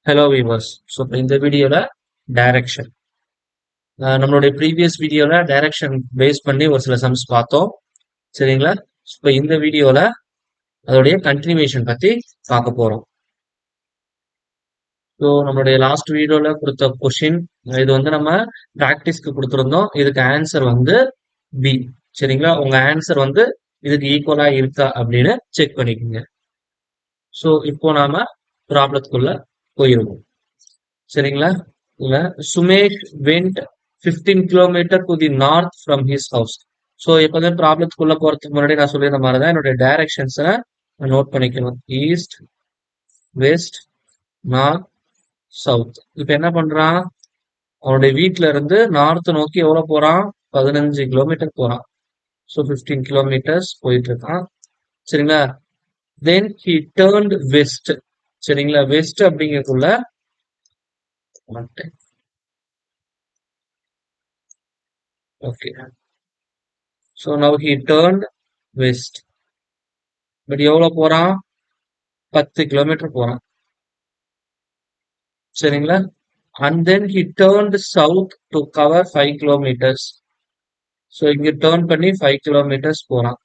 Hello viewers. So இப்போ இந்த வீடியோவில் டைரக்ஷன் நம்மளுடைய ப்ரீவியஸ் வீடியோவில் டைரக்ஷன் பேஸ் பண்ணி ஒரு சில சம்ஸ் பார்த்தோம். சரிங்களா? இப்போ இந்த வீடியோவில் அதோடைய கண்டினியூவேஷன் பற்றி பார்க்க போகிறோம். ஸோ நம்மளுடைய லாஸ்ட் வீடியோவில் கொடுத்த கொஷின் இது வந்து நம்ம ப்ராக்டிஸ்க்கு கொடுத்துருந்தோம். இதுக்கு ஆன்சர் வந்து பி. சரிங்களா? உங்கள் ஆன்சர் வந்து இதுக்கு ஈக்குவலாக இருக்கா அப்படின்னு செக் பண்ணிக்கோங்க. ஸோ இப்போ நாம ப்ராப்ளத்துக்குள்ள போயிருவோம். சரிங்களா? இல்ல Sumesh went 15 kilometre to the north from his house. So எப்போதுமே ப்ராப்ளத்துக்குள்ள போறதுக்கு முன்னாடி நான் சொல்லியிருந்த மாதிரி தான் என்னுடைய டைரக்ஷன்ஸை நோட் பண்ணிக்கணும். East, west, north, south. இப்போ என்ன பண்றான்? அவனுடைய வீட்டுல இருந்து நார்த் நோக்கி எவ்வளவு போறான்? 15 கிலோமீட்டர் போறான். ஸோ 15 கிலோமீட்டர்ஸ் போயிட்டு இருக்கான். சரிங்களா? Then he turned west. சரிங்களா? வெஸ்ட் அப்படிங்கக்குள்ள okay. So now he turned west. But எவ்வளவு போறான்? 10 கிலோமீட்டர் போறான். சரிங்களா? And then he turned south to cover 5 kilometres. So இங்க டர்ன் பண்ணி 5 கிலோமீட்டர்ஸ் போறான்.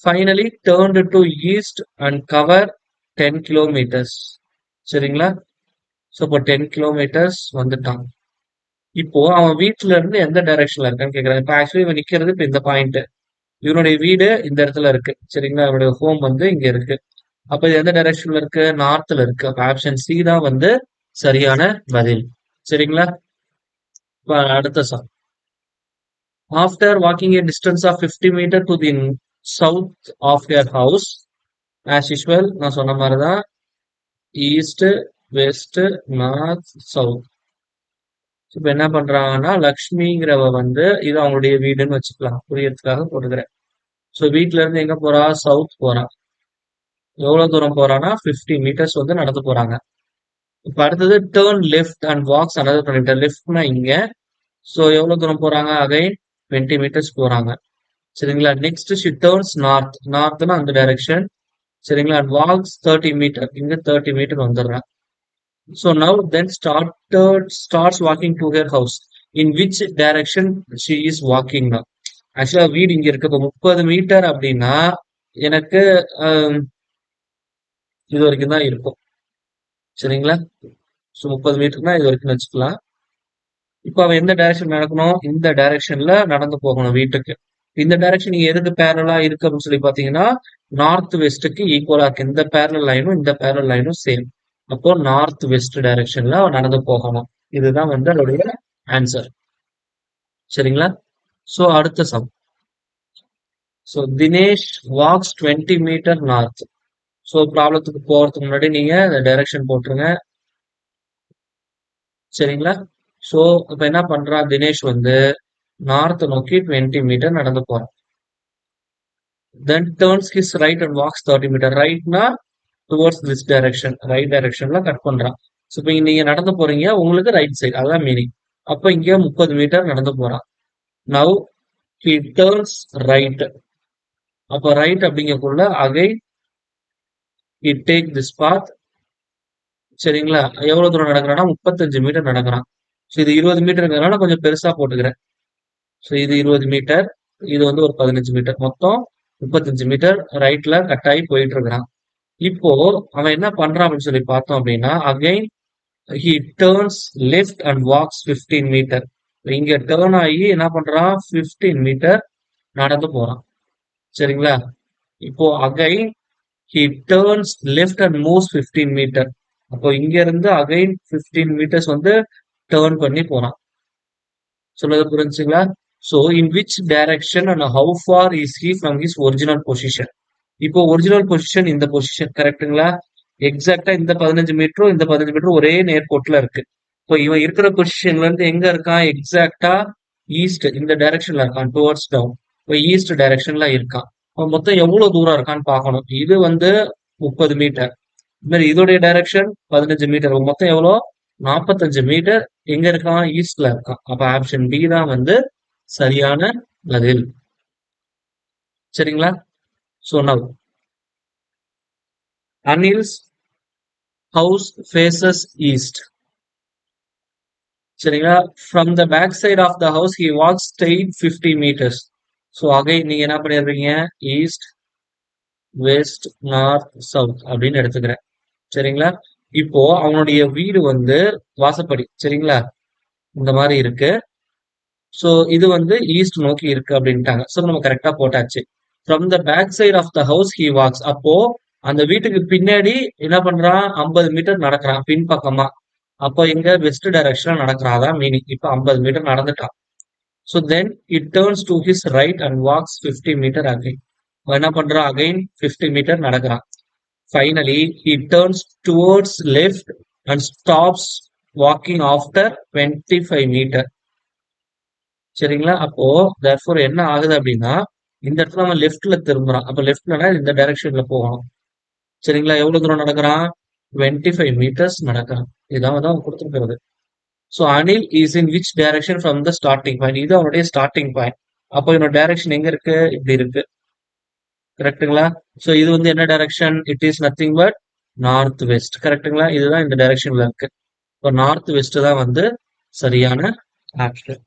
Finally turned to east and cover 10 kilometres. சரிங்களா? ஸோ இப்போ 10 கிலோமீட்டர்ஸ் வந்துட்டான். இப்போ அவன் வீட்டுல இருந்து எந்த டைரக்ஷன்ல இருக்கான்னு கேக்குறான். இப்போ ஆக்சுவலி இவன் நிக்கிறது இப்போ இந்த பாயிண்ட். இவனுடைய வீடு இந்த இடத்துல இருக்கு. சரிங்களா? இவனுடைய ஹோம் வந்து இங்க இருக்கு. அப்ப இது எந்த டைரக்ஷன்ல இருக்கு? நார்த்ல இருக்கு. அப்ப ஆப்ஷன் சி தான் வந்து சரியான பதில். சரிங்களா? இப்ப அடுத்த sum. After walking a distance of 50 metre to the south of your house, as usual நான் சொன்ன மாதிரிதான் ஈஸ்ட், வெஸ்ட், நார்த், சவுத். இப்ப என்ன பண்றாங்கன்னா லக்ஷ்மிங்கிறவ வந்து இது அவங்களுடைய வீடுன்னு வச்சுக்கலாம், புரியறதுக்காக போட்டுக்கிறேன். ஸோ வீட்டுல இருந்து எங்க போறா? சவுத் போறா. எவ்வளவு தூரம் போறான்னா 50 மீட்டர்ஸ் வந்து நடந்து போறாங்க. இப்ப அடுத்தது turn left and walks another 20 metre. லெஃப்ட்னா இங்க. ஸோ எவ்வளவு தூரம் போறாங்க? அகைன் 20 மீட்டர்ஸ் போறாங்க. சரிங்களா? Next she turns north. நார்த்னா அந்த டைரக்ஷன். சரிங்களா? And walks 30 metre. இங்க 30 மீட்டர் வந்துடுறேன். So now then starts walking to her house. In which direction she is walking now? Actually வீடு இங்க இருக்கு. இப்போ 30 மீட்டர் அப்படின்னா எனக்கு இது வரைக்கும் தான் இருக்கும். சரிங்களா? ஸோ 30 மீட்டர்னா இது வரைக்கும் வச்சுக்கலாம். இப்போ அவன் எந்த டைரக்ஷன் நடக்கணும்? இந்த டைரக்ஷன்ல நடந்து போகணும் வீட்டுக்கு. இந்த டைரக்ஷன் நீங்க எதுக்கு பேரலா இருக்கு அப்படின்னு சொல்லி பாத்தீங்கன்னா நார்த் வெஸ்ட்டுக்கு ஈக்குவலா இருக்கு. இந்த பேரல் லைனும் இந்த பேரல் லைனும் சேம். அப்போ நார்த் வெஸ்ட் டைரக்ஷன்ல அவன் நடந்து போகணும். இதுதான் வந்து அதோடைய ஆன்சர். சரிங்களா? சோ அடுத்த sum. So Dinesh walks 20 metre north. So ப்ராப்ளத்துக்கு போறதுக்கு முன்னாடி நீங்க டைரக்ஷன் போட்டுருங்க. சரிங்களா? சோ இப்ப என்ன பண்றான்? தினேஷ் வந்து நார்த் நோக்கி 20 மீட்டர் நடந்து போறான். Then turns his right and walks 30 metre. ரைட்னா டுவர்ட்ஸ் திஸ் டைரக்ஷன், ரைட் டைரக்ஷன்ல கட் பண்றான். ஸோ இப்போ நீங்க நடந்து போறீங்க, உங்களுக்கு ரைட் சைடு, அதான் மீனிங். அப்போ இங்க 30 மீட்டர் நடந்து போறான். Now he turns right. அப்போ ரைட் அப்படிங்கக்குள்ள again he take this path. சரிங்களா? எவ்வளவு தூரம் நடக்கிறான்னா 35 மீட்டர் நடக்கிறான். ஸோ இது 20 மீட்டருங்கிறதுனால கொஞ்சம் பெருசா போட்டுக்கிறேன். ஸோ இது 20 மீட்டர், இது வந்து ஒரு 15 மீட்டர், மொத்தம் 35 மீட்டர் ரைட்ல கட் ஆகி போயிட்டு இருக்கிறான். இப்போ அவன் என்ன பண்றான் அப்படின்னு சொல்லி பார்த்தோம் அப்படின்னா again he turns left and walks 15 metre. இங்க டேர்ன் ஆகி என்ன பண்றான்? 15 மீட்டர் நடந்து போறான். சரிங்களா? இப்போ again he turns left and moves 15 metre. அப்போ இங்க இருந்து அகைன் 15 மீட்டர்ஸ் வந்து டேர்ன் பண்ணி போறான். சொல்றது புரிஞ்சுங்களா? So in which direction and how for is he from his original position? இப்போ ஒரிஜினல் பொசிஷன் இந்த பொசிஷன் கரெக்ட்டுங்களா? எக்ஸாக்டா இந்த 15 மீட்டரும் இந்த 15 மீட்டரும் ஒரே நேர்கோட்டுல இருக்கு. இப்போ இவன் இருக்கிற பொசிஷன்ல இருந்து எங்க இருக்கான்? எக்ஸாக்டா ஈஸ்ட் இந்த டைரக்ஷன்ல இருக்கான், டுவர்ட்ஸ் டவுன். இப்போ ஈஸ்ட் டைரக்ஷன்ல இருக்கான். அவன் மொத்தம் எவ்வளவு தூரம் இருக்கான்னு பார்க்கணும். இது வந்து 30 மீட்டர். இந்த மாதிரி இதோடைய டைரக்ஷன் 15 மீட்டர். மொத்தம் எவ்வளோ? 45 மீட்டர். எங்க இருக்கான்? ஈஸ்ட்ல இருக்கான். அப்ப ஆப்ஷன் பி தான் வந்து சரியான பதில். சரிங்களா? So now Anil's house faces east. சரிங்களா? From the back side of the house, he walks straight 50 meters. So again நீங்க என்ன பண்ணிடுறீங்க? East, west, north, south அப்படின்னு எடுத்துக்கிறேன். சரிங்களா? இப்போ அவனுடைய வீடு வந்து வாசப்படி. சரிங்களா? இந்த மாதிரி இருக்கு. சோ இது வந்து ஈஸ்ட் நோக்கி இருக்கு அப்படின்ட்டாங்க. சோ நம்ம கரெக்டா போட்டாச்சு. From the back side of the house he walks. அப்போ அந்த வீட்டுக்கு பின்னாடி என்ன பண்றான்? 50 மீட்டர் நடக்கிறான் பின்பக்கமா. அப்போ எங்க வெஸ்ட் டைரக்ஷன்ல நடக்கிறான். அதான் மீனிங். இப்ப 50 மீட்டர் நடந்துட்டான். So then it turns to his right and walks 50 metre again. என்ன பண்றான்? அகைன் 50 மீட்டர் நடக்கிறான். Finally he turns towards left and stops walking after 25 metre. சரிங்களா? அப்போ therefore என்ன ஆகுது அப்படின்னா, இந்த இடத்துல நம்ம லெஃப்ட்ல திரும்புறான். அப்ப லெஃப்ட்லனா இந்த டைரக்ஷன்ல போகணும். சரிங்களா? எவ்வளவு தூரம் நடக்கிறான்? 25 மீட்டர்ஸ் நடக்கிறான். இதான் வந்து அவன் கொடுத்திருக்கிறது. So Anil is in which direction from the starting point. இது அவனுடைய ஸ்டார்டிங் பாயிண்ட். அப்போ என்னோட டைரக்ஷன் எங்க இருக்கு? இப்படி இருக்கு. கரெக்ட்டுங்களா? ஸோ இது வந்து என்ன direction? It is nothing but north west. கரெக்ட்டுங்களா? இதுதான் இந்த டைரக்ஷன்ல இருக்கு. இப்போ நார்த் வெஸ்ட் தான் வந்து சரியான option.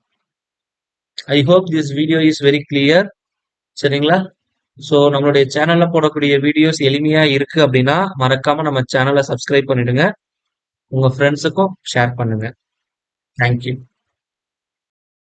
I hope this video is very clear. சரிங்களா? ஸோ நம்மளுடைய சேனல்ல போடக்கூடிய வீடியோஸ் எளிமையா இருக்கு அப்படின்னா மறக்காம நம்ம சேனலை சப்ஸ்கிரைப் பண்ணிடுங்க. உங்க ஃப்ரெண்ட்ஸுக்கும் ஷேர் பண்ணுங்க. தேங்க்யூ.